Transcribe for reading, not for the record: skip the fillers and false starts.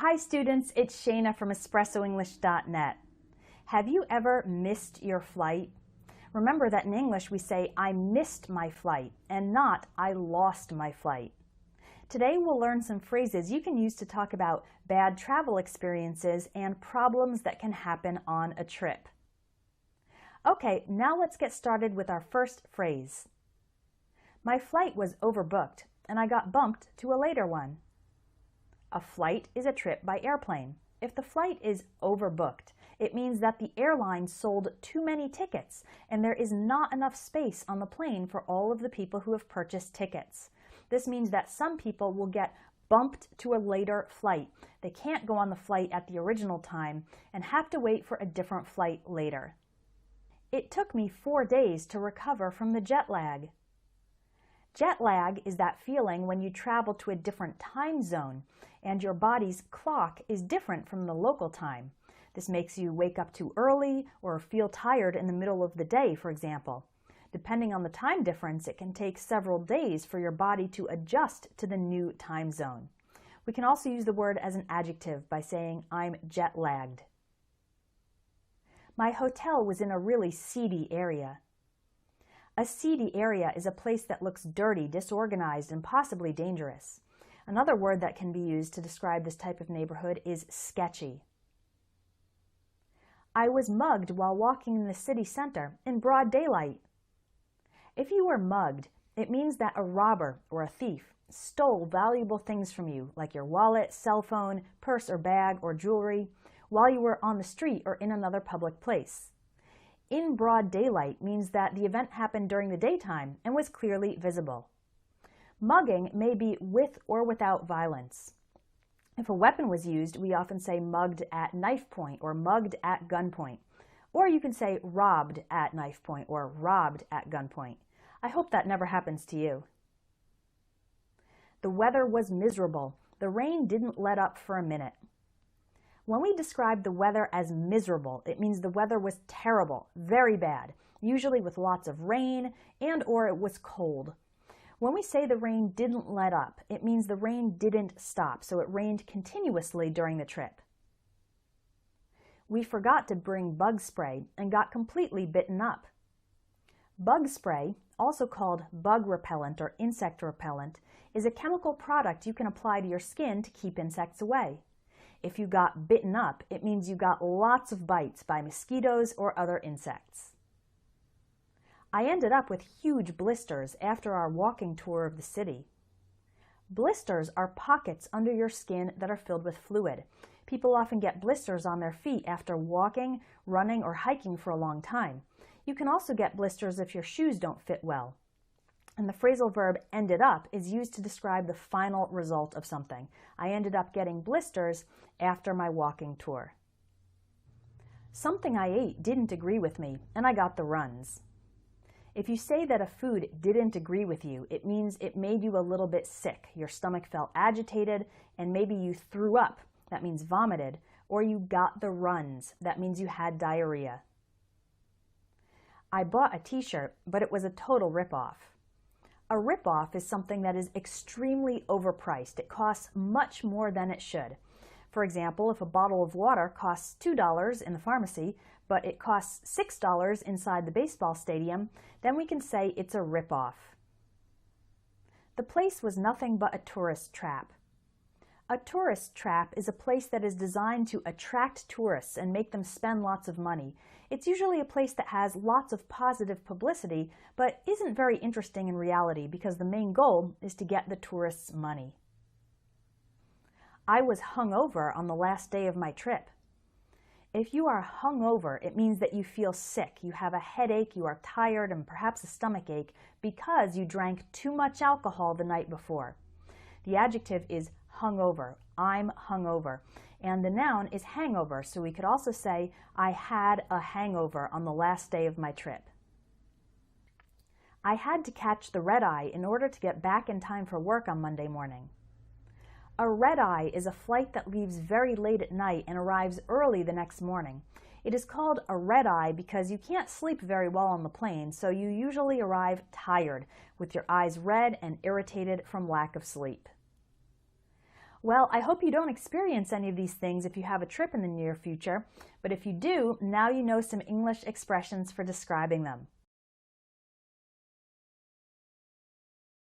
Hi students, it's Shayna from EspressoEnglish.net. Have you ever missed your flight? Remember that in English we say I missed my flight and not I lost my flight. Today we'll learn some phrases you can use to talk about bad travel experiences and problems that can happen on a trip. Okay, now let's get started with our first phrase. My flight was overbooked and I got bumped to a later one. A flight is a trip by airplane. If the flight is overbooked, it means that the airline sold too many tickets and there is not enough space on the plane for all of the people who have purchased tickets. This means that some people will get bumped to a later flight. They can't go on the flight at the original time and have to wait for a different flight later. It took me 4 days to recover from the jet lag. Jet lag is that feeling when you travel to a different time zone and your body's clock is different from the local time. This makes you wake up too early or feel tired in the middle of the day, for example. Depending on the time difference, it can take several days for your body to adjust to the new time zone. We can also use the word as an adjective by saying, I'm jet lagged. My hotel was in a really seedy area. A seedy area is a place that looks dirty, disorganized, and possibly dangerous. Another word that can be used to describe this type of neighborhood is sketchy. I was mugged while walking in the city center in broad daylight. If you were mugged, it means that a robber or a thief stole valuable things from you, like your wallet, cell phone, purse or bag, or jewelry, while you were on the street or in another public place. In broad daylight means that the event happened during the daytime and was clearly visible. Mugging may be with or without violence. If a weapon was used, we often say mugged at knife point or mugged at gunpoint. Or you can say robbed at knife point or robbed at gunpoint. I hope that never happens to you. The weather was miserable. The rain didn't let up for a minute. When we describe the weather as miserable, it means the weather was terrible, very bad, usually with lots of rain and/or it was cold. When we say the rain didn't let up, it means the rain didn't stop, so it rained continuously during the trip. We forgot to bring bug spray and got completely bitten up. Bug spray, also called bug repellent or insect repellent, is a chemical product you can apply to your skin to keep insects away. If you got bitten up, it means you got lots of bites by mosquitoes or other insects. I ended up with huge blisters after our walking tour of the city. Blisters are pockets under your skin that are filled with fluid. People often get blisters on their feet after walking, running, or hiking for a long time. You can also get blisters if your shoes don't fit well. And the phrasal verb ended up is used to describe the final result of something. I ended up getting blisters after my walking tour. Something I ate didn't agree with me, and I got the runs. If you say that a food didn't agree with you, it means it made you a little bit sick. Your stomach felt agitated, and maybe you threw up. That means vomited. Or you got the runs. That means you had diarrhea. I bought a t-shirt, but it was a total ripoff. A ripoff is something that is extremely overpriced. It costs much more than it should. For example, if a bottle of water costs $2 in the pharmacy, but it costs $6 inside the baseball stadium, then we can say it's a ripoff. The place was nothing but a tourist trap. A tourist trap is a place that is designed to attract tourists and make them spend lots of money. It's usually a place that has lots of positive publicity, but isn't very interesting in reality because the main goal is to get the tourists' money. I was hungover on the last day of my trip. If you are hungover, it means that you feel sick, you have a headache, you are tired, and perhaps a stomach ache because you drank too much alcohol the night before. The adjective is hungover. I'm hungover. And the noun is hangover, so we could also say, I had a hangover on the last day of my trip. I had to catch the red eye in order to get back in time for work on Monday morning. A red eye is a flight that leaves very late at night and arrives early the next morning. It is called a red eye because you can't sleep very well on the plane, so you usually arrive tired, with your eyes red and irritated from lack of sleep. Well, I hope you don't experience any of these things if you have a trip in the near future, but if you do, now you know some English expressions for describing them.